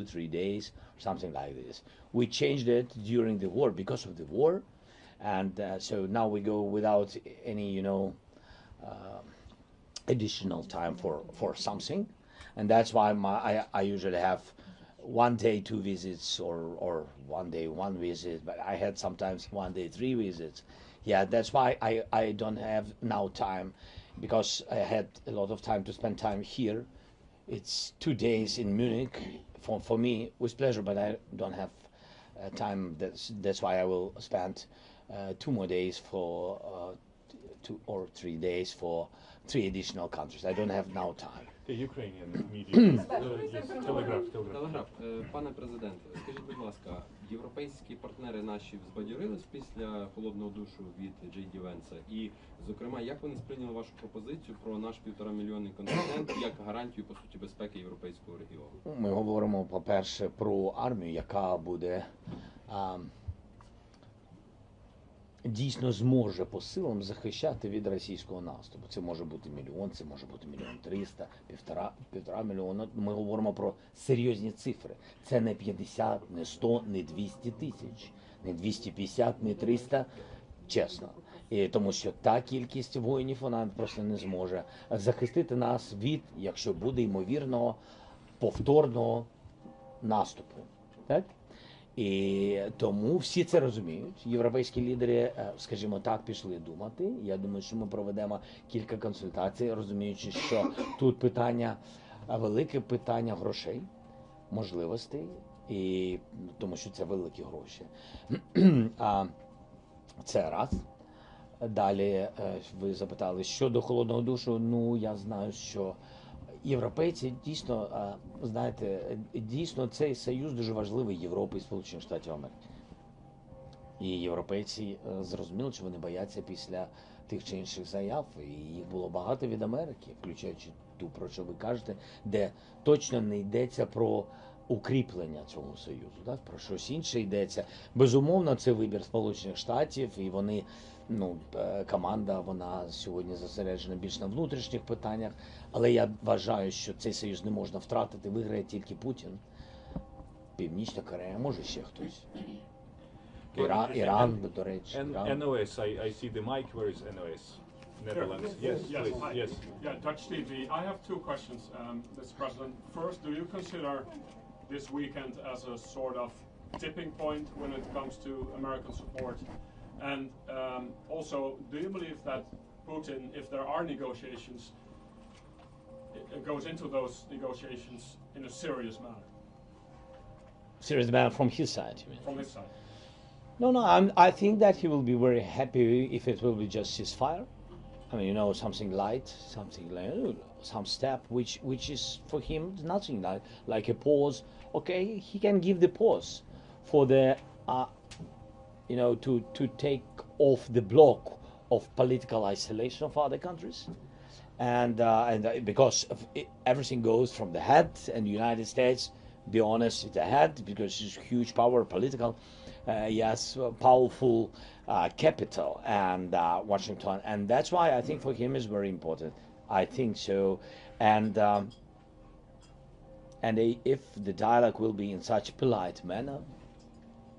3 days, something like this. We changed it during the war because of the war, and so now we go without any, additional time for something, and that's why I usually have 1 day 2 visits, or 1 day 1 visit, but I had sometimes 1 day 3 visits. Yeah, that's why I don't have now time, because I had a lot of time to spend time here. It's 2 days in Munich for me with pleasure, but I don't have time. That's why I will spend 2 more days for 2 or 3 days for 3 additional countries. I don't have now time. The Ukrainian media. Yes, Telegraph. Телеграф. Пане президенте, скажіть, будь ласка, європейські партнери наші збадьорились після холодного душу від Джей Ді Венса? І, зокрема, як вони сприйняли вашу пропозицію про наш 1,5-мільйонний контингент як гарантію, по суті, безпеки європейського регіону? Ми говоримо, по-перше, про армію, яка буде дійсно зможе по силам захищати від російського наступу. Це може бути мільйон, це може бути 1,3 мільйона, півтора мільйона. Ми говоримо про серйозні цифри. Це не 50, не 100, не 200 тисяч, не 250, не 300, чесно. І тому що та кількість воїнів, вона просто не зможе захистити нас від, якщо буде ймовірного, повторного наступу. Так? І тому всі це розуміють. Європейські лідери, скажімо так, пішли думати. Я думаю, що ми проведемо кілька консультацій, розуміючи, що тут питання, велике питання грошей, можливостей, і тому що це великі гроші. Це раз. Далі ви запитали, щодо холодного душу, ну я знаю, що європейці дійсно, знаєте, дійсно цей союз дуже важливий Європи і Сполучених Штатів Америки. І європейці зрозуміли, що вони бояться після тих чи інших заяв, і їх було багато від Америки, включаючи ту, про що ви кажете, де точно не йдеться про укріплення цього союзу, так? Про щось інше йдеться. Безумовно, це вибір Сполучених Штатів, і вони, команда, вона сьогодні зосереджена більш на внутрішніх питаннях, але я вважаю, що цей союз не можна втратити, виграє тільки Путін, Північна Корея, може ще хтось. Іран, до речі. NOS, I see the mic. Where is NOS? Netherlands. Yes, please. Hi. Yes. Yeah, Dutch TV. I have two questions, Mr. President. First, do you consider this weekend as a sort of tipping point when it comes to American support? And also, do you believe that Putin, if there are negotiations, it goes into those negotiations in a serious manner? Serious manner from his side, you mean? From his side? No, I think that he will be very happy if it will be just ceasefire. I mean, something light, something like some step, which is for him nothing like a pause. Okay, he can give the pause for the, to take off the block of political isolation of other countries, and because everything goes from the head, and the United States, be honest, it's the head because it's huge power, political. Powerful capital, and Washington, and that's why I think for him is very important. I think so, and if the dialogue will be in such polite manner,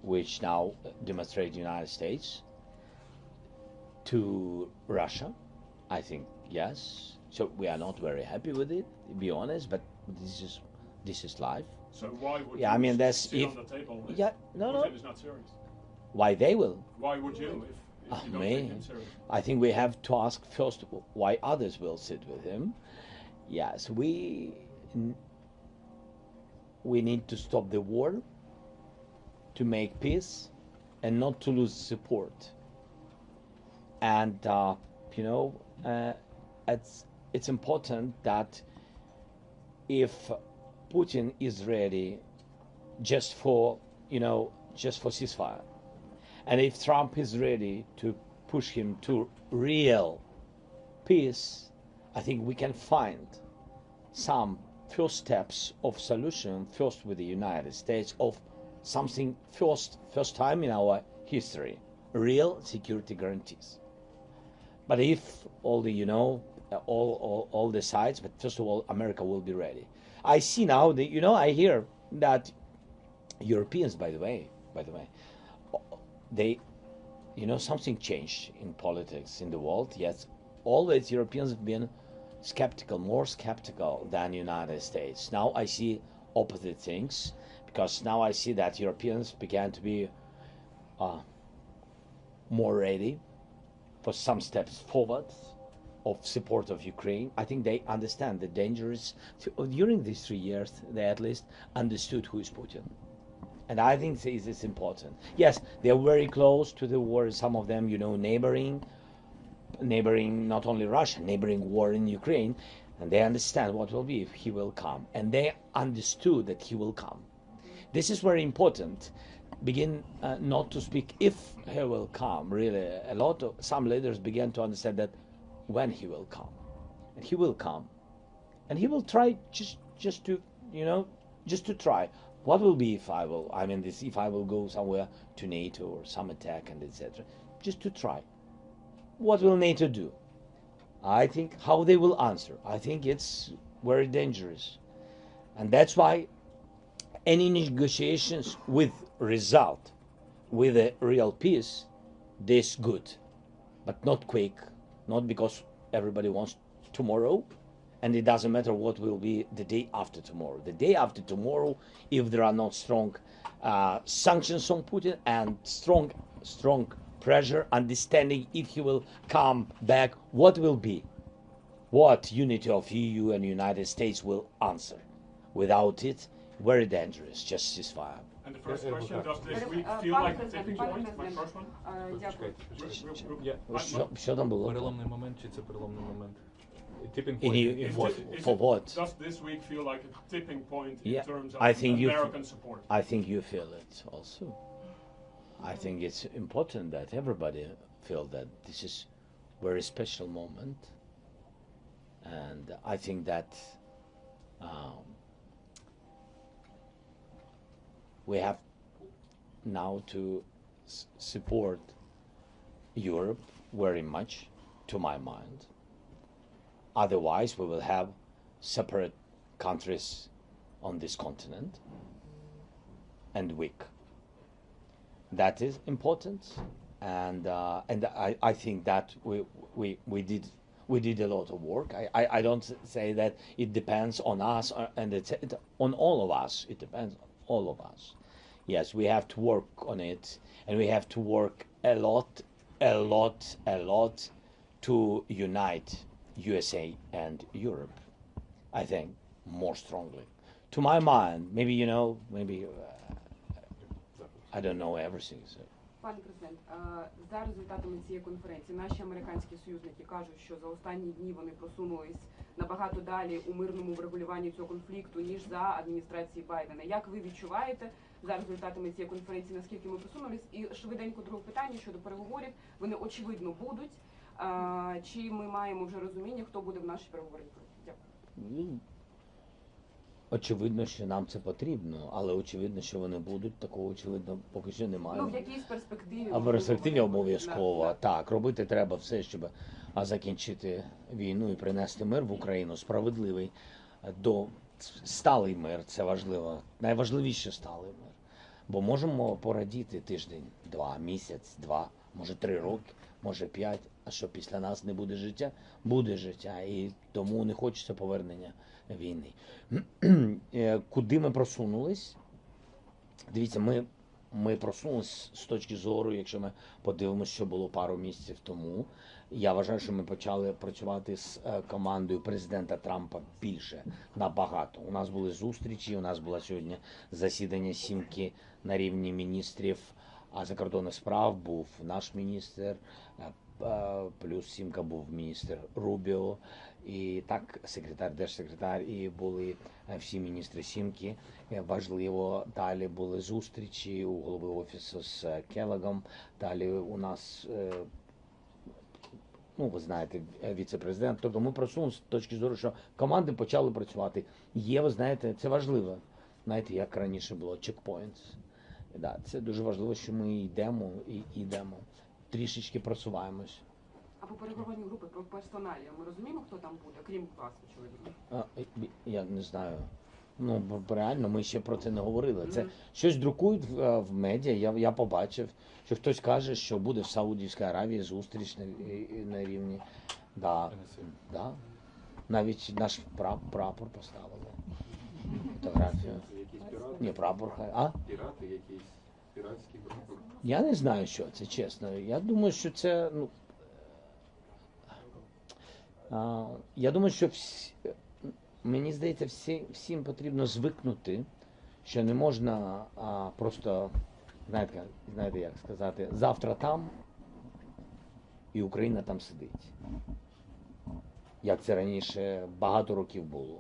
which now demonstrate the United States to Russia, I think yes. So we are not very happy with it, to be honest, but this is life. So why would I mean, that's sit if on the table if Putin is not serious? Why they will? Why would you if you don't take him serious? I think we have to ask first why others will sit with him. Yes, we need to stop the war, to make peace, and not to lose support. And it's important that if Putin is ready just for ceasefire, and if Trump is ready to push him to real peace, I think we can find some first steps of solution, first with the United States, of something first time in our history, real security guarantees. But if all the, all the sides, but first of all, America will be ready. I see now, I hear that Europeans, by the way, they, something changed in politics in the world. Yes, always Europeans have been skeptical, more skeptical than United States. Now I see opposite things, because now I see that Europeans began to be more ready for some steps forward of support of Ukraine. I think they understand the dangers. During these 3 years, they at least understood who is Putin. And I think this is important. Yes, they are very close to the war. Some of them, neighboring not only Russia, neighboring war in Ukraine. And they understand what will be if he will come. And they understood that he will come. This is very important. Begin not to speak if he will come. Really, some leaders began to understand that when he will come, and he will come, and he will try just to try. What will be if I will go somewhere to NATO or some attack and etc. Just to try. What will NATO do? I think how they will answer. I think it's very dangerous, and that's why any negotiations with result, with a real peace, this good, but not quick, not because everybody wants tomorrow, and it doesn't matter what will be the day after tomorrow. The day after tomorrow, if there are not strong sanctions on Putin and strong pressure, understanding if he will come back, what will be? What unity of EU and United States will answer? Without it, very dangerous, just ceasefire. And the first question, does this week feel like a tipping point? My first one? Дякую. Що там було? Переломний момент чи це переломний момент? Tipping point. For what? Does this week feel like a tipping point in Yeah, terms of I think American support? I think you feel it also. I think it's important that everybody feel that this is very special moment, and I think that we have now to support Europe very much, to my mind. Otherwise, we will have separate countries on this continent and weak. That is important, and I think that we did a lot of work. I don't say that it depends on us and on all of us. It depends on all of us. Yes, we have to work on it, and we have to work a lot to unite USA and Europe. I think more strongly. To my mind, maybe I don't know everything. So. Пане президент, за результатами цієї конференції наші американські союзники кажуть, що за останні дні вони просунулись набагато далі у мирному врегулюванні цього конфлікту, ніж за адміністрації Байдена. Як ви відчуваєте за результатами цієї конференції, наскільки ми просунулись? І швиденько друге питання щодо переговорів. Вони очевидно будуть. Чи ми маємо вже розуміння, хто буде в нашій переговорній групі? Дякую. Очевидно, що нам це потрібно, але очевидно, що вони будуть, такого очевидно поки що немає. В якійсь перспективі. А в перспективі обов'язково. Так, робити треба все, щоб закінчити війну і принести мир в Україну, справедливий, сталий мир, це важливо, найважливіше сталий мир. Бо можемо порадіти тиждень, 2, місяць, 2, може 3 роки, може 5, а що після нас не буде життя? Буде життя, і тому не хочеться повернення війни. Куди ми просунулись? Дивіться, ми просунулись з точки зору, якщо ми подивимося, що було пару місяців тому. Я вважаю, що ми почали працювати з командою президента Трампа більше, набагато. У нас були зустрічі, у нас було сьогодні засідання сімки на рівні міністрів закордонних справ, був наш міністр, плюс сімка був міністр Рубіо, і так секретар, держсекретар, і були всі міністри сімки. Важливо, далі були зустрічі у голови офісу з Келлогом, далі у нас, ви знаєте, віце-президент. Тобто ми просунулися з точки зору, що команди почали працювати. Є, ви знаєте, це важливо. Знаєте, як раніше було, checkpoints. Да, це дуже важливо, що ми йдемо, трішечки просуваємось. А по переговорній групі, про персоналі, ми розуміємо, хто там буде, крім вас, очевидно? Я не знаю. Ну, реально, ми ще про це не говорили. Це щось друкують в медіа. Я побачив, що хтось каже, що буде в Саудівській Аравії зустріч на рівні. Да, да. Навіть наш прапор поставили. Фотографію. Якісь пірати? Ні, прапор хай. А? Пірати, якийсь піратський прапор. Я не знаю, що це, чесно. Я думаю, що це. Ну, я думаю, що мені здається, всім потрібно звикнути, що не можна просто, знаєте, як сказати, завтра там і Україна там сидить. Як це раніше багато років було.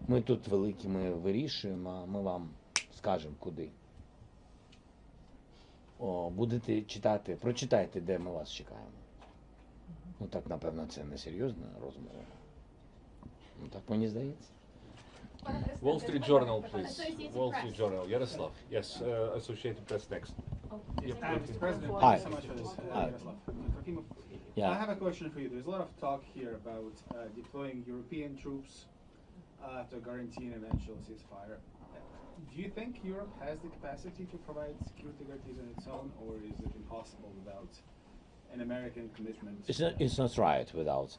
Ми тут великі, ми вирішуємо, а ми вам скажемо куди. Будете читати, прочитайте, де ми вас чекаємо. Ну так, напевно, це не серйозна розмова. Ну так мені здається. Wall Street Journal, please. Wall Street Journal. Yaroslav. Yes, Associated Press next. Mr. President, Hi. thank you so much for this. Hi. Yaroslav. Trofimov. Yeah. I have a question for you. There's a lot of talk here about deploying European troops to guarantee an eventual ceasefire. Do you think Europe has the capacity to provide security guarantees on its own, or is it impossible without an American commitment? It's not right without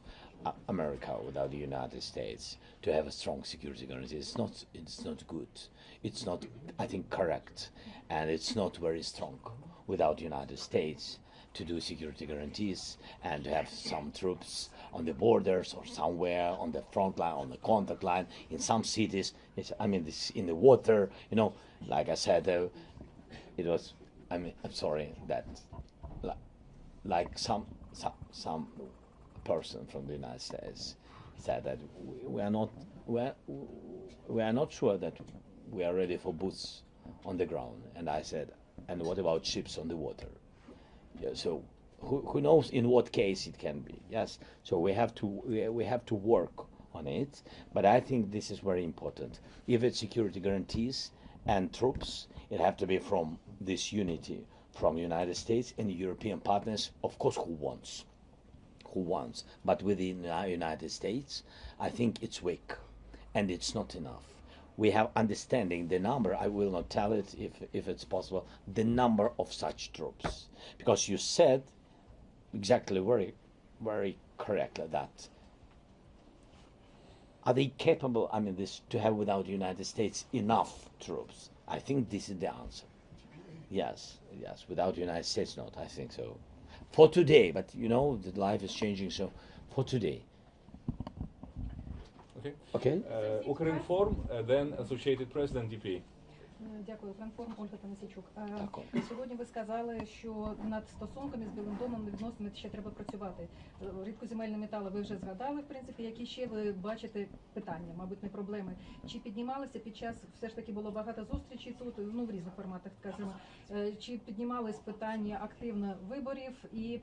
America, without the United States, to have a strong security guarantee. It's not good. It's not, I think, correct, and it's not very strong without the United States to do security guarantees and to have some troops on the borders or somewhere on the front line, on the contact line, in some cities. This in the water, like I said, it was. I'm sorry that. Like some person from the United States said that we are not sure that we are ready for boots on the ground. And I said, and what about ships on the water? Yeah, so who knows in what case it can be? Yes. So we have to work on it. But I think this is very important. If it's security guarantees and troops, it have to be from this unity. From United States and European partners, of course, who wants. But within the United States, I think it's weak, and it's not enough. We have understanding the number. I will not tell it if it's possible. The number of such troops, because you said exactly very, very correctly that. Are they capable? To have without the United States enough troops? I think this is the answer. Yes, without the United States, not, I think so. For today, but the life is changing, so for today. Okay? Ukrinform, then Associated Press, then DP. Дякую, Укрінформ, Ольга Танасійчук. Дякую. Сьогодні ви сказали, що над стосунками з Білим домом відносинами ще треба працювати. Рідкоземельні метали ви вже згадали, в принципі, які ще ви бачите питання, мабуть, не проблеми. Чи піднімалися під час, все ж таки було багато зустрічей тут, в різних форматах, скажімо, чи піднімались питання активно виборів і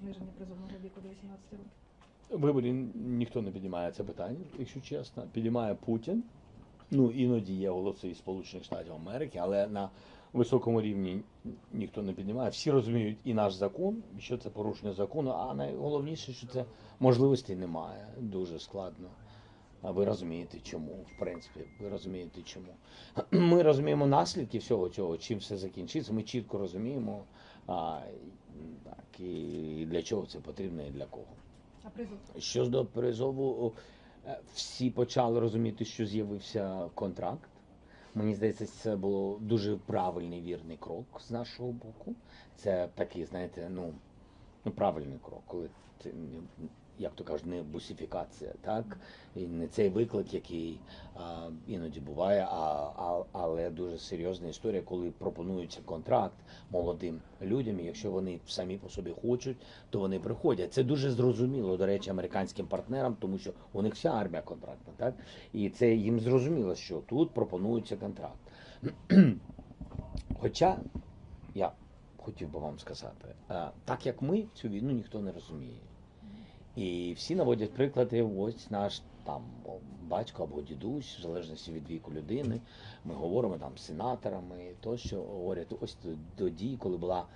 зниження призовного віку до 18 років? Виборів ніхто не піднімає це питання, якщо чесно. Піднімає Путін. Іноді є голоси із Сполучених Штатів Америки, але на високому рівні ніхто не піднімає. Всі розуміють і наш закон, що це порушення закону, а найголовніше, що це можливостей немає. Дуже складно. А ви розумієте чому, в принципі, чому. Ми розуміємо наслідки всього цього, чим все закінчиться, ми чітко розуміємо, і для чого це потрібно і для кого. А призов? Щодо призову, всі почали розуміти, що з'явився контракт. Мені здається, це було дуже правильний, вірний крок з нашого боку. Це такий, знаєте, правильний крок, коли ти, як то кажуть, не бусифікація, так? І не цей виклик, який іноді буває, але дуже серйозна історія, коли пропонується контракт молодим людям, і якщо вони самі по собі хочуть, то вони приходять. Це дуже зрозуміло, до речі, американським партнерам, тому що у них вся армія контрактна, так? І це їм зрозуміло, що тут пропонується контракт. Хоча, я хотів би вам сказати, так як ми, цю війну ніхто не розуміє. І всі наводять приклади, ось наш батько або дідусь, в залежності від віку людини. Ми говоримо з сенаторами, тощо говорять, ось тоді, коли була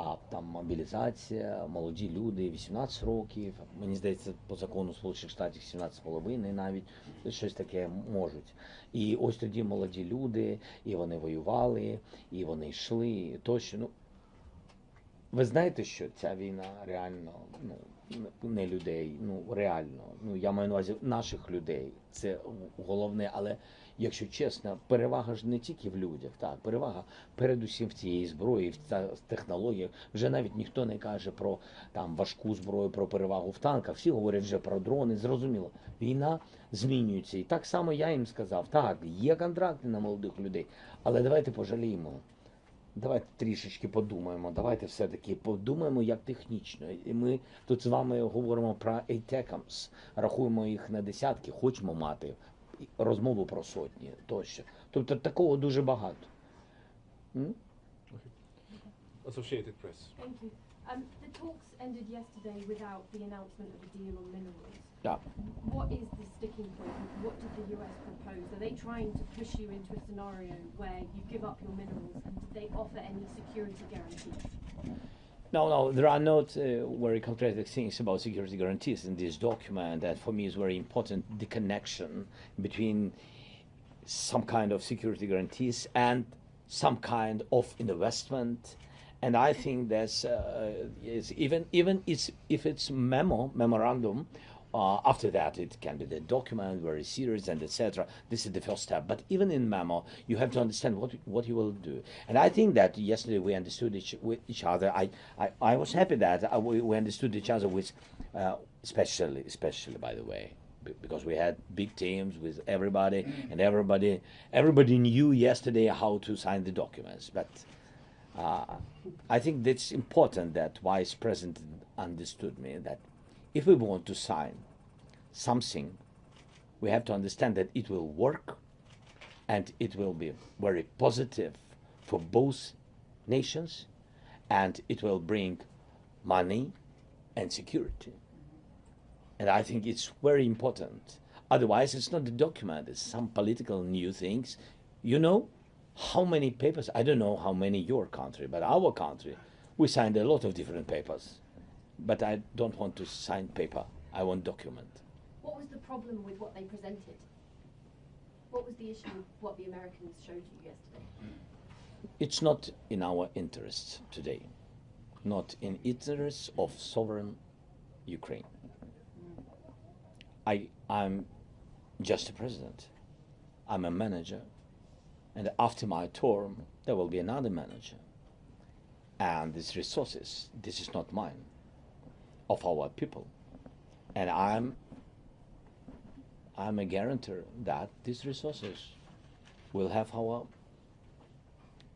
А там мобілізація, молоді люди, 18 років, мені здається, по закону Сполучених Штатів 17,5 навіть, щось таке можуть. І ось тоді молоді люди, і вони воювали, і вони йшли, і тощо. Ну, ви знаєте, що ця війна реально, ну, не людей, ну реально, ну я маю на увазі наших людей, це головне, але якщо чесно, перевага ж не тільки в людях, так, перевага передусім в цієї зброї, в технологіях. Вже навіть ніхто не каже про там важку зброю, про перевагу в танках, всі говорять вже про дрони, зрозуміло. Війна змінюється. І так само я їм сказав, так, є контракти на молодих людей, але давайте пожаліємо. Давайте трішечки подумаємо, давайте все-таки подумаємо, як технічно. І ми тут з вами говоримо про ATACMS, рахуємо їх на десятки, хочемо мати розмову про сотні тощо. Тобто такого дуже багато. Associated Press. Thank you. The talks ended yesterday without the announcement of a deal on minerals. Yeah. What is the sticking point? What did the US propose? Are they trying to push you into a scenario where you give up your minerals, and did they offer any security guarantees? No, there are not very concrete things about security guarantees in this document. That for me is very important, the connection between some kind of security guarantees and some kind of investment. And I think that's even if it's memorandum, after that it can be the document, very serious and etc. This is the first step. But even in memo, you have to understand what you will do. And I think that yesterday we understood each other. I was happy that we understood each other with, especially by the way, because we had big teams with everybody, and everybody knew yesterday how to sign the documents. But I think that's important that Vice President understood me, that if we want to sign something, we have to understand that it will work and it will be very positive for both nations, and it will bring money and security. And I think it's very important. Otherwise, it's not a document, it's some political new things. You know how many papers, I don't know how many your country, but our country, we signed a lot of different papers. But I don't want to sign paper, I want document. What was the problem with what they presented? What was the issue with what the Americans showed you yesterday? It's not in our interests today, not in interests of sovereign Ukraine. I'm just a president, I'm a manager, and after my term there will be another manager. And these resources, this is not mine, of our people, and I'm a guarantor that these resources will have our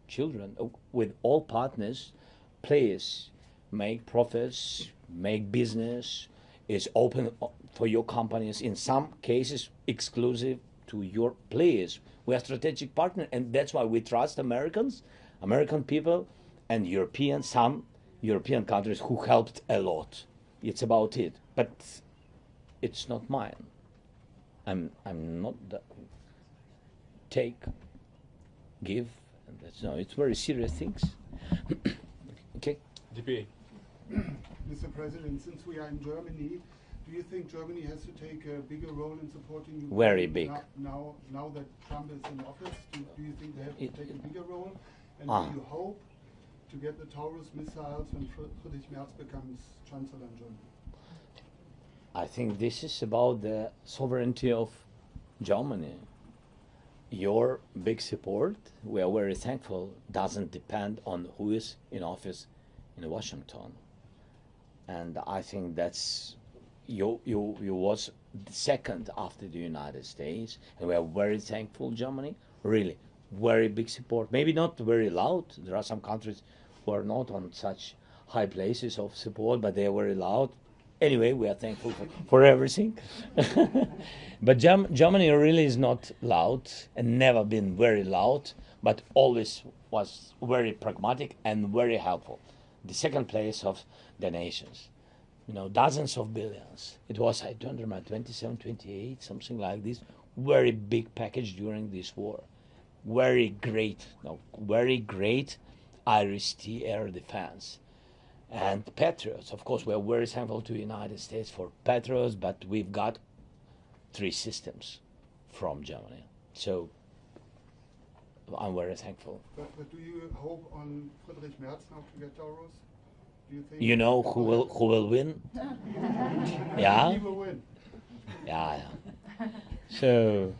children with all partners, players, make profits, make business, is open for your companies, in some cases exclusive to your players. We are strategic partner, and that's why we trust American people, and some European countries who helped a lot. It's about it, but it's not mine. I'm not the take, give, and that's no. It's very serious things. Okay. DPA. Mr. President, since we are in Germany, do you think Germany has to take a bigger role in supporting Ukraine? Very big. Now that Trump is in office, do you think they have to take a bigger role? And do you hope to get the Taurus missiles when Friedrich Merz becomes Chancellor in Germany? I think this is about the sovereignty of Germany. Your big support, we are very thankful, doesn't depend on who is in office in Washington. And I think that's you was the second after the United States, and we are very thankful, Germany, really, very big support. Maybe not very loud, there are some countries who are not on such high places of support, but they are very loud. Anyway, we are thankful for everything. But Germany really is not loud, and never been very loud, but always was very pragmatic and very helpful. The second place of the nations. You know, dozens of billions. It was, I don't remember, 27, 28, something like this. Very big package during this war. Very great Irish air defense. And Patriots, of course, we're very thankful to the United States for Patriots, but we've got 3 systems from Germany. So I'm very thankful. But do you hope on Friedrich Merz now to get Taurus? Do you think You know who will win? Yeah? he will win? Yeah. So,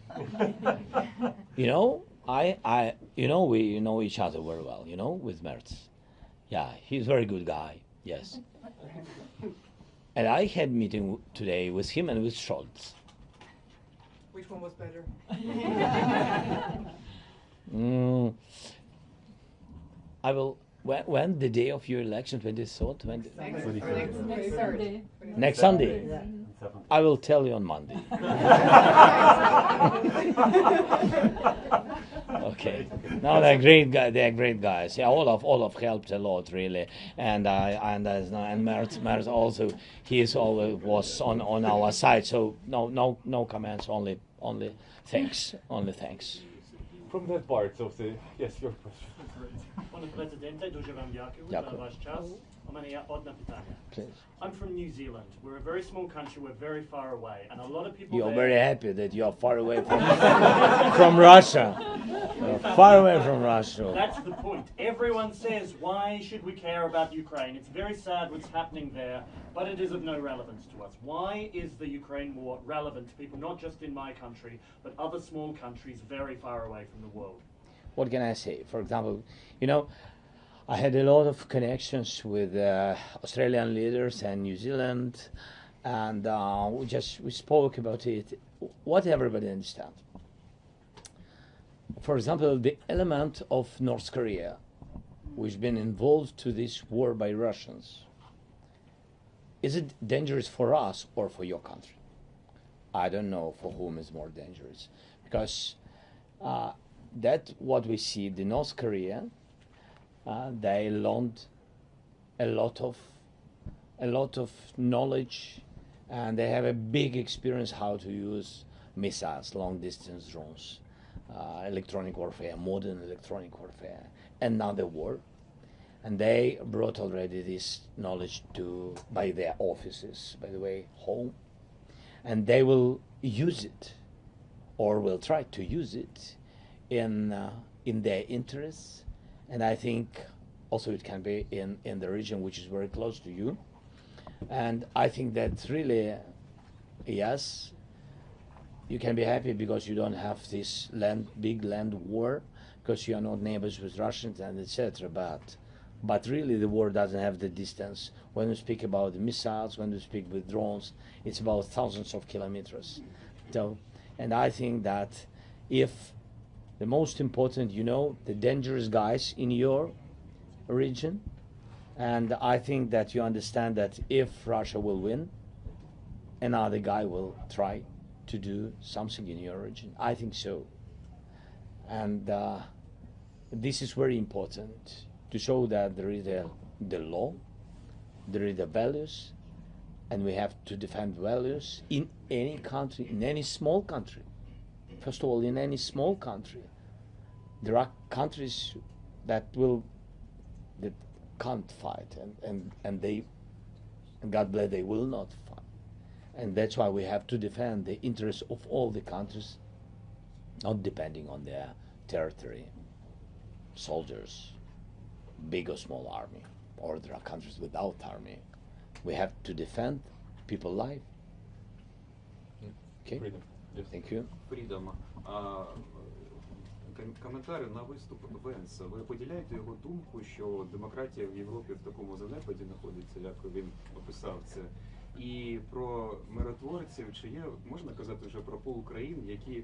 you know, we know each other very well, with Merz. Yeah, he's a very good guy, yes. And I had a meeting today with him and with Scholz. Which one was better? I will, when the day of your election, 23rd? Next Sunday. Next Sunday? I will tell you on Monday. Okay. No, they're great guys. They're great guys. Yeah, Olaf helped a lot, really, and Merz also. Was on our side. So no comments. Only thanks. Only thanks. From that part of the yes, your question. Пане президенте, дуже вам дякую за ваш час. У мене є одне питання. Please. I'm from New Zealand. We're a very small country. We're very far away, and a lot of people. You're there, very happy that you are far away from Russia. Far away from Russia. That's the point. Everyone says, why should we care about Ukraine? It's very sad what's happening there, but it is of no relevance to us. Why is the Ukraine war relevant to people, not just in my country, but other small countries very far away from the world? What can I say? For example, I had a lot of connections with Australian leaders and New Zealand, and we spoke about it. What everybody understands. For example, the element of North Korea, which has been involved to this war by Russians, is it dangerous for us or for your country? I don't know for whom is more dangerous, because that what we see, the North Korea, they learned a lot of knowledge, and they have a big experience how to use missiles, long distance drones, electronic warfare, modern electronic warfare, another war. And they brought already this knowledge by their offices, by the way, home, and they will use it, or will try to use it in their interests. And I think also it can be in the region which is very close to you. And I think that really, yes, you can be happy because you don't have this big land war, because you are not neighbors with Russians and etc. But really the war doesn't have the distance. When you speak about the missiles, when you speak with drones, it's about thousands of kilometers. So, and I think that if the most important, the dangerous guys in your region, and I think that you understand that if Russia will win, another guy will try to do something in your region. I think so. And this is very important to show that there is the law, there is the values, and we have to defend values in any country, in any small country. First of all, in any small country, there are countries that can't fight, and they, God bless, they will not fight. And that's why we have to defend the interests of all the countries, not depending on their territory, soldiers, big or small army, or there are countries without army. We have to defend people's life. Okay? Freedom. Yes. Thank you. Freedom. Коментар на виступ Венса. Ви поділяєте його думку, що демократія в Європі в такому занепаді знаходиться, як він описав це? І про миротворців, чи є, можна казати вже про пул країн, які,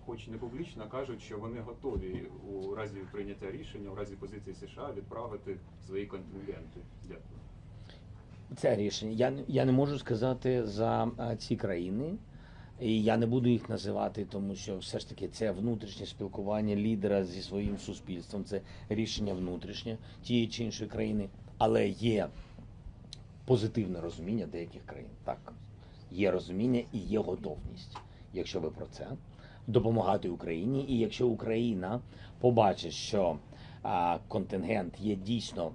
хоч не публічно, кажуть, що вони готові у разі прийняття рішення, у разі позиції США відправити свої контингенти? Дякую. Це рішення. Я не можу сказати за ці країни. І я не буду їх називати, тому що все ж таки це внутрішнє спілкування лідера зі своїм суспільством, це рішення внутрішнє тієї чи іншої країни. Але є позитивне розуміння деяких країн. Так, є розуміння і є готовність, якщо ви про це, допомагати Україні. І якщо Україна побачить, що контингент є дійсно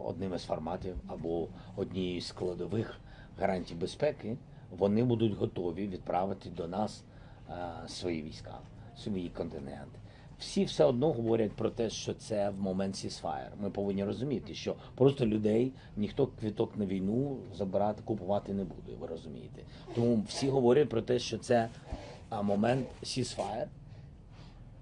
одним із форматів або однією з складових гарантій безпеки, вони будуть готові відправити до нас свої війська, свій контингент. Всі все одно говорять про те, що це в момент ceasefire. Ми повинні розуміти, що просто людей ніхто квиток на війну забирати, купувати не буде, ви розумієте. Тому всі говорять про те, що це момент ceasefire.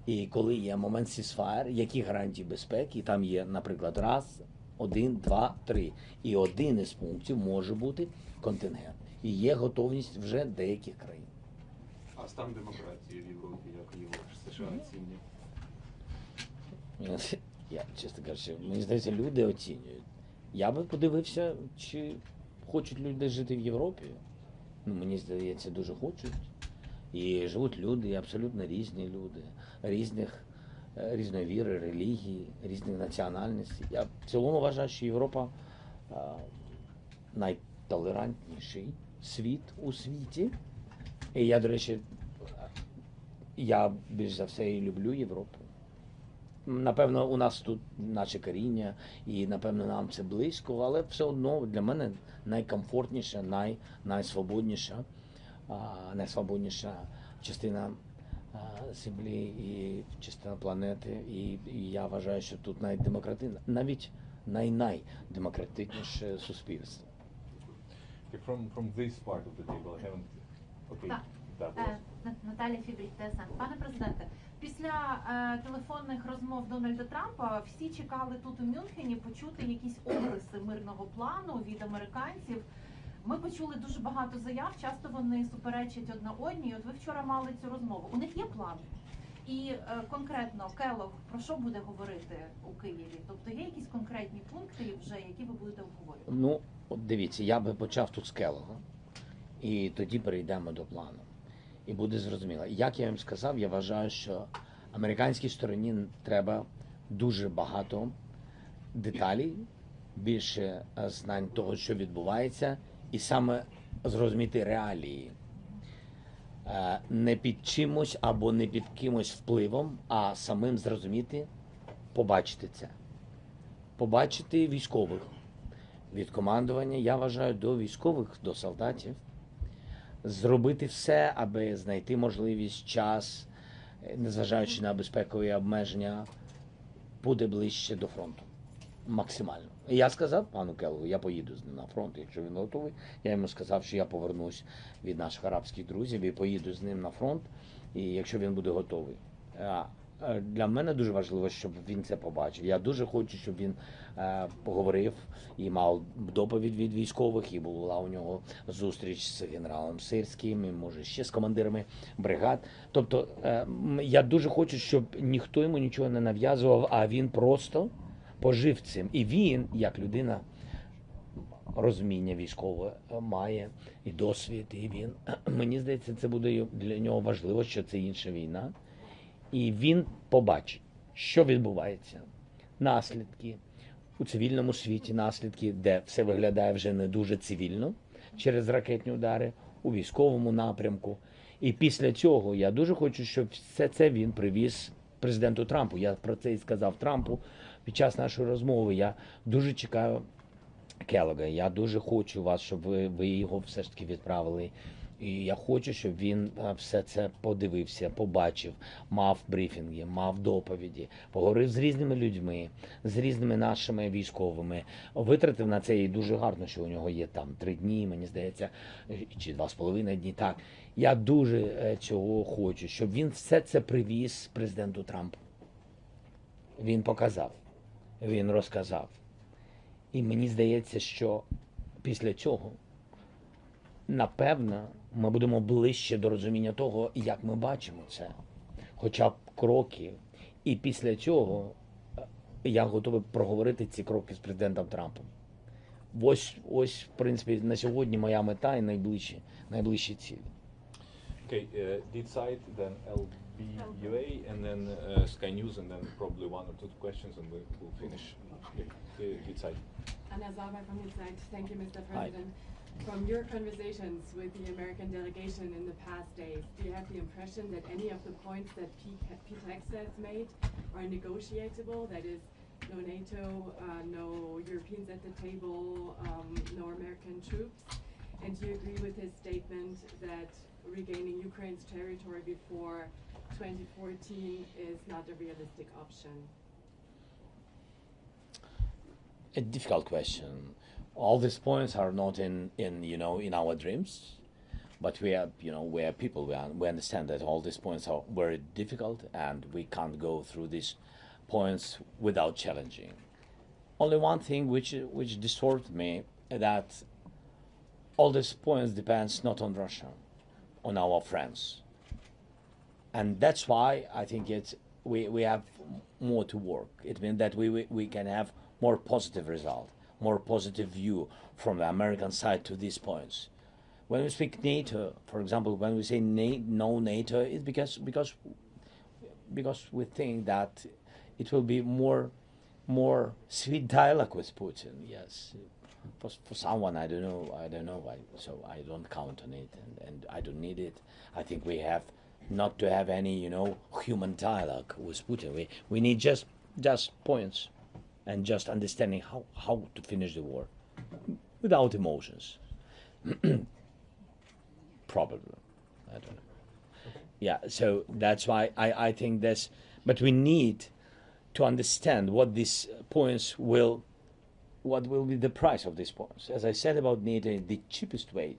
І коли є момент ceasefire, які гарантії безпеки, там є, наприклад, раз, 1, 2, 3. І один із пунктів може бути контингент. І є готовність вже деяких країн. А стан демократії в Європі, як його США оцінює? Я, чесно кажучи, мені здається, люди оцінюють. Я би подивився, чи хочуть люди жити в Європі. Ну, мені здається, дуже хочуть. І живуть люди, і абсолютно різні люди, різної віри, релігії, різних національностей. Я в цілому вважаю, що Європа найтолерантніший світ у світі. І я, до речі, я більш за все і люблю Європу. Напевно, у нас тут наше коріння, і, напевно, нам це близько, але все одно для мене найкомфортніша, найсвободніша частина землі і частина планети. І я вважаю, що тут навіть найдемократичніше суспільство. From this part of the table, I haven't... Okay, that was... Наталя Фібрік, ТСН. Пане президенте, після телефонних розмов Дональда Трампа всі чекали тут у Мюнхені почути якісь обриси мирного плану від американців. Ми почули дуже багато заяв, часто вони суперечать одна одній. От ви вчора мали цю розмову. У них є план? І конкретно Келлог про що буде говорити у Києві? Тобто є якісь конкретні пункти вже, які ви будете обговорювати? Ну, от дивіться, я би почав тут з Келлога, і тоді перейдемо до плану. І буде зрозуміло. Як я їм сказав, я вважаю, що американській стороні треба дуже багато деталей, більше знань того, що відбувається, і саме зрозуміти реалії. Не під чимось або не під кимось впливом, а самим зрозуміти, побачити це. Побачити військових. Від командування, я вважаю, до військових, до солдатів. Зробити все, аби знайти можливість, час, незважаючи на безпекові обмеження, буде ближче до фронту. Максимально. І я сказав пану Келлогу, я поїду з ним на фронт, якщо він готовий. Я йому сказав, що я повернусь від наших арабських друзів і поїду з ним на фронт, і якщо він буде готовий. Для мене дуже важливо, щоб він це побачив. Я дуже хочу, щоб він поговорив і мав доповідь від військових, і була у нього зустріч з генералом Сирським, і, може, ще з командирами бригад. Тобто я дуже хочу, щоб ніхто йому нічого не нав'язував, а він просто пожив цим. І він, як людина, розуміння військове має і досвід, і він, мені здається, це буде для нього важливо, що це інша війна. І він побачить, що відбувається. Наслідки у цивільному світі, наслідки, де все виглядає вже не дуже цивільно, через ракетні удари, у військовому напрямку. І після цього я дуже хочу, щоб все це він привіз президенту Трампу. Я про це і сказав Трампу під час нашої розмови. Я дуже чекаю Келлога. Я дуже хочу вас, щоб ви його все ж таки відправили. І я хочу, щоб він все це подивився, побачив, мав брифінги, мав доповіді, поговорив з різними людьми, з різними нашими військовими. Витратив на це і дуже гарно, що у нього є там 3 дні, мені здається, чи 2,5 дні. Так, я дуже цього хочу, щоб він все це привіз президенту Трампу. Він показав, він розказав. І мені здається, що після цього, напевно, ми будемо ближче до розуміння того, як ми бачимо це. Хоча б кроки. І після цього я готовий проговорити ці кроки з президентом Трампом. Ось, в принципі, на сьогодні моя мета і найближчі цілі. Okay, Deed then LBUA, and then Sky News, and then probably 1 or 2 questions, and we'll finish. Deed. Anna Zava from Inside. Thank you, Mr. President. From your conversations with the American delegation in the past days, do you have the impression that any of the points that Peter Hegseth has made are negotiable? That is, no NATO, no Europeans at the table, no American troops. And do you agree with his statement that regaining Ukraine's territory before 2014 is not a realistic option? A difficult question. All these points are not in our dreams, but we are people. We understand that all these points are very difficult, and we can't go through these points without challenging. Only one thing which disturbed me, that all these points depends not on Russia, on our friends, and that's why I think we have more to work. It means that we can have more positive result, more positive view from the American side to these points. When we speak NATO, for example, when we say no NATO, it's because we think that it will be more sweet dialogue with Putin. Yes, for someone I don't know why. So I don't count on it, and I don't need it. I think we have not to have any human dialogue with Putin. We need just points, and just understanding how to finish the war without emotions. Probably, I don't know. Yeah, so that's why I think this. But we need to understand what these points what will be the price of these points. As I said about NATO, the cheapest way,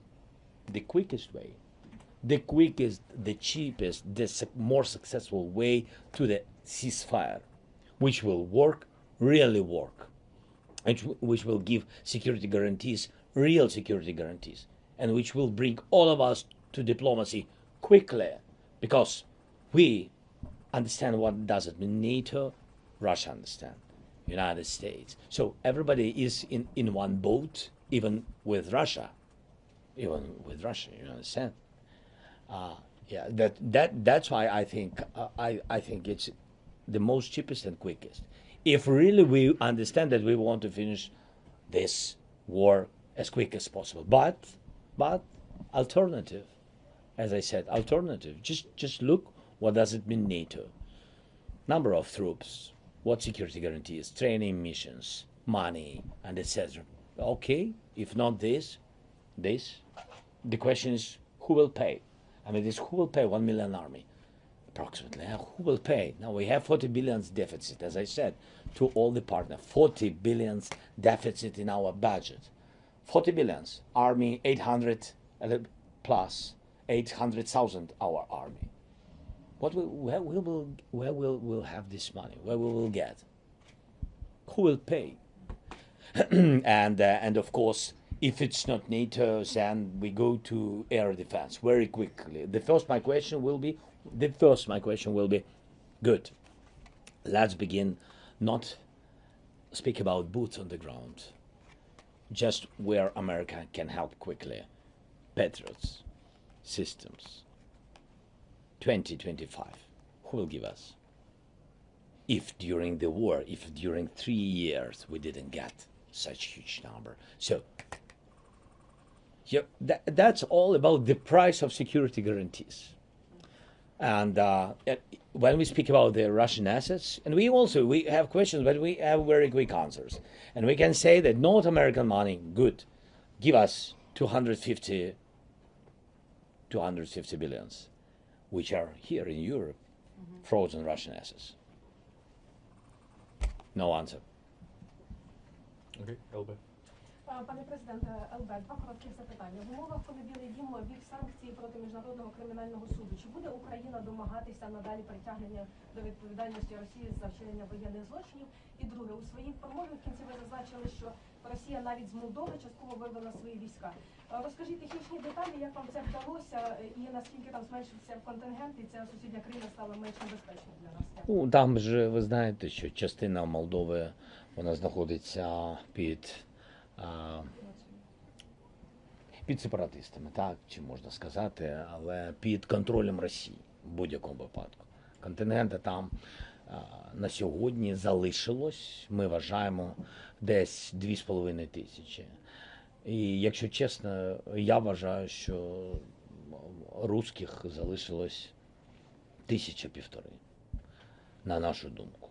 the quickest way, the cheapest, the more successful way to the ceasefire, which will work, really work, and which will give security guarantees, real security guarantees, and which will bring all of us to diplomacy quickly, because we understand what does it mean. NATO, Russia understand, United States. So everybody is in one boat, even with Russia, you understand? Yeah, that's why I think it's the most cheapest and quickest. If really we understand that we want to finish this war as quick as possible, but alternative, as I said, alternative. Just look, what does it mean NATO? Number of troops, what security guarantees, training missions, money, and etc. Okay, if not this, the question is who will pay? I mean, who will pay 1 million army? Approximately. Who will pay? Now we have 40 billion deficit, as I said, to all the partners. 40 billion deficit in our budget. 40 billions. Army 800 plus 800,000 our army. Where we'll have this money? Where we will get? Who will pay? and of course, if it's not NATO, then we go to air defense very quickly. The first my question will be, good. Let's begin not speak about boots on the ground, just where America can help quickly. Patriots, systems. 2025, who will give us? If during the war, if during 3 years we didn't get such huge number. So yeah, that's all about the price of security guarantees. And when we speak about the Russian assets, and we have questions, but we have very quick answers. And we can say that North American money, good, give us 250 billions, which are here in Europe, frozen Russian assets. No answer. Okay, Elbe. Пане президенте, ЛБ, два коротких запитання. В умовах, коли Білий Дім ввів санкції проти Міжнародного кримінального суду, чи буде Україна домагатися надалі притягнення до відповідальності Росії за вчинення воєнних злочинів? І друге, у своїй промові в кінці ви зазначили, що Росія навіть з Молдови частково вивела свої війська. Розкажіть технічні деталі, як вам це вдалося, і наскільки там зменшився контингент, і ця сусідня країна стала менш небезпечною для нас? Ну, там же ви знаєте, що частина Молдови, вона знаходиться під сепаратистами, так, чи можна сказати, але під контролем Росії в будь-якому випадку. Контингента там на сьогодні залишилось, ми вважаємо, десь 2,5 тисячі. І якщо чесно, я вважаю, що русських залишилось 1,5 тисячі, на нашу думку.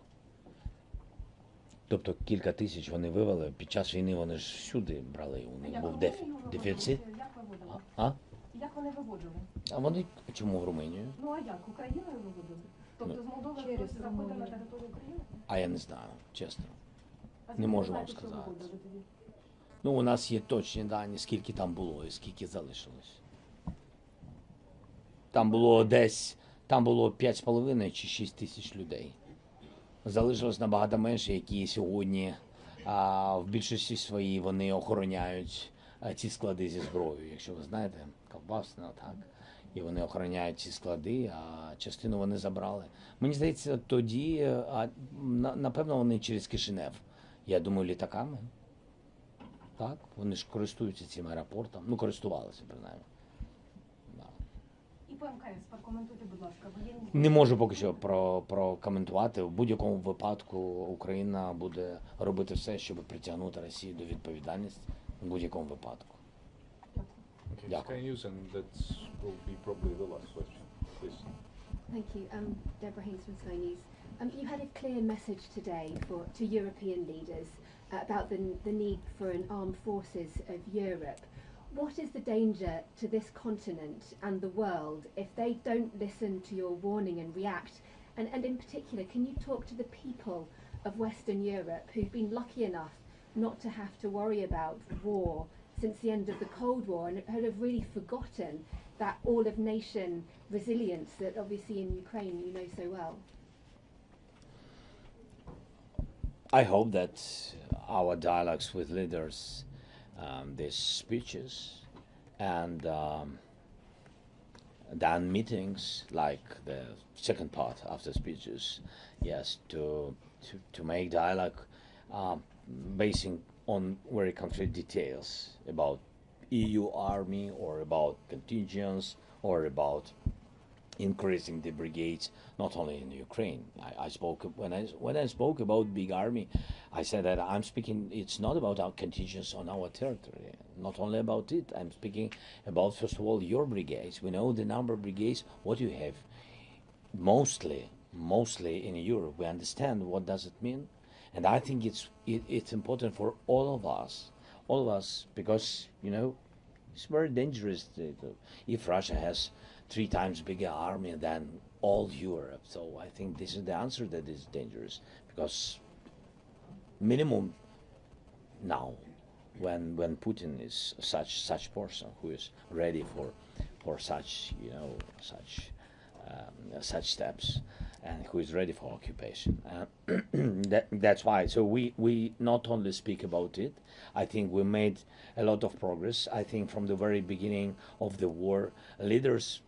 Тобто кілька тисяч вони вивели, під час війни вони ж всюди брали, у них був дефіцит. Як виводили? А? Як вони виводили? А вони чому в Румунію? Ну а як? Україною виводили? Тобто з Молдови Через хтось заходив на Румунію. територію України? А я не знаю, чесно. А Не звідки можу ви вам знаєте, що сказати. виводили тоді? Ну, у нас є точні дані, скільки там було і скільки залишилось. Там було десь, там було 5,5 чи 6 тисяч людей. Залишилось набагато менше, які сьогодні в більшості своїй вони охороняють ці склади зі зброєю. Якщо ви знаєте, Ковбасна, так. І вони охороняють ці склади, а частину вони забрали. Мені здається, тоді, напевно, вони через Кишинев. Я думаю, літаками. Так, вони ж користуються цим аеропортом. Ну, користувалися, принаймні. І по МКС, прокоментуйте, будь ласка. Воєнні... Не можу поки що прокоментувати. В будь-якому випадку Україна буде робити все, щоб притягнути Росію до відповідальності. В будь-якому випадку. Okay, Дякую. Sky News, and that will be probably the last question. Please. Thank you. Deborah Haynes from Sky News. You had a clear message today to European leaders about the need for an armed forces of Europe. What is the danger to this continent and the world if they don't listen to your warning and react? And in particular, can you talk to the people of Western Europe who've been lucky enough not to have to worry about war since the end of the Cold War and have really forgotten that all-of-nation resilience that obviously in Ukraine you know so well? I hope that our dialogues with leaders, these speeches, and then meetings like the second part after speeches, yes, to make dialogue basing on very concrete details about EU army or about contingents or about increasing the brigades, not only in Ukraine. I spoke when I spoke about big army, I said that I'm speaking. It's not about our contingents on our territory. Not only about it. I'm speaking about first of all your brigades. We know the number of brigades. What you have, mostly in Europe. We understand what does it mean, and I think it's important for all of us, because it's very dangerous if Russia has 3 times bigger army than all Europe. So I think this is the answer that is dangerous, because minimum now, when Putin is such person who is ready for such such steps, and who is ready for occupation. That's why. So we not only speak about it. I think we made a lot of progress. I think from the very beginning of the war, leaders,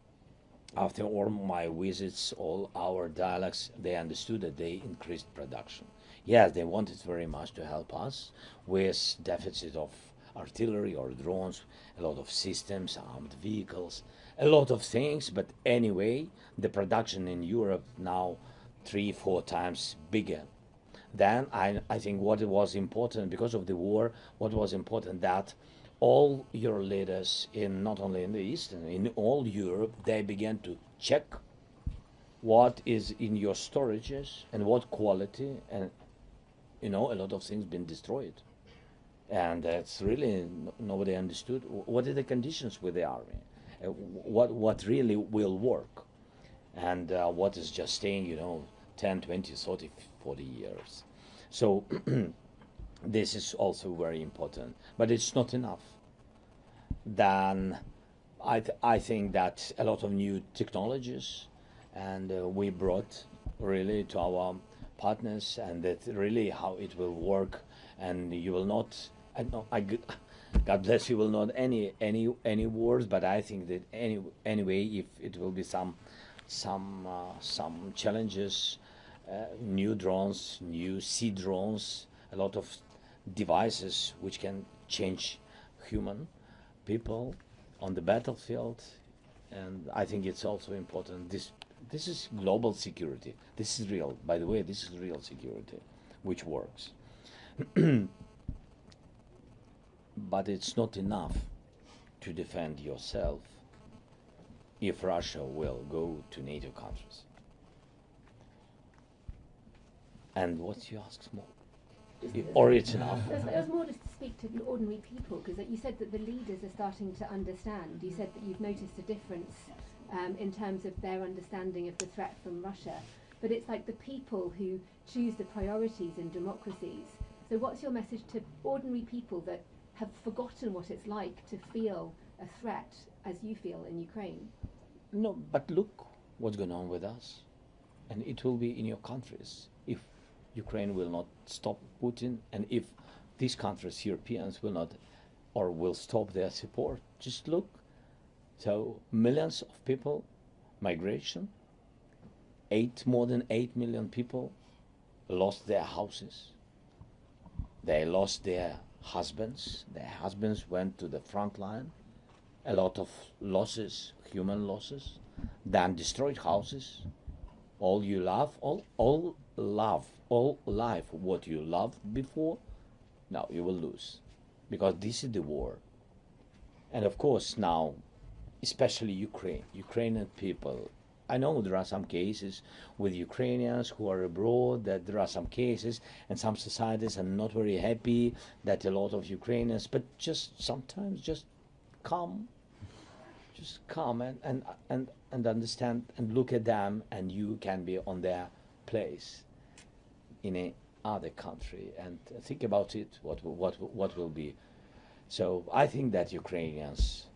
after all my visits, all our dialogues, they understood that they increased production. Yes, they wanted very much to help us with deficit of artillery or drones, a lot of systems, armed vehicles, a lot of things. But anyway, the production in Europe now 3-4 times bigger. Then I think what was important because of the war, what was important that all your leaders in not only in the East, in all Europe, they began to check what is in your storages and what quality, and a lot of things been destroyed, and that's really nobody understood what are the conditions with the army, what really will work, and what is just staying 10, 20, 30, 40 years. So this is also very important, but it's not enough. Then I think that a lot of new technologies, and we brought really to our partners, and that really how it will work, and you will not. God bless you. Will not any words, but I think that anyway, if it will be some challenges, new drones, new sea drones, a lot of devices which can change human people on the battlefield, and I think it's also important. This is global security. This is real. By the way, this is real security, which works. But it's not enough to defend yourself if Russia will go to NATO countries. And what you ask more? or it's enough. It was more just to speak to the ordinary people, because you said that the leaders are starting to understand. You said that you've noticed a difference in terms of their understanding of the threat from Russia. But it's like the people who choose the priorities in democracies. So what's your message to ordinary people that have forgotten what it's like to feel a threat as you feel in Ukraine? No, but look what's going on with us. And it will be in your countries if Ukraine will not stop Putin, and if these countries, Europeans, will not or will stop their support. Just look. So millions of people, migration, more than 8 million people lost their houses. They lost their husbands. Their husbands went to the front line. A lot of losses, human losses. Then destroyed houses. All you love, all life, what you loved before, now you will lose. Because this is the war. And of course now, especially Ukrainian people, I know there are some cases with Ukrainians who are abroad, that there are some cases and some societies are not very happy that a lot of Ukrainians, but just sometimes just come and understand and look at them, and you can be on their place in a other country and think about it, what will be. So I think that Ukrainians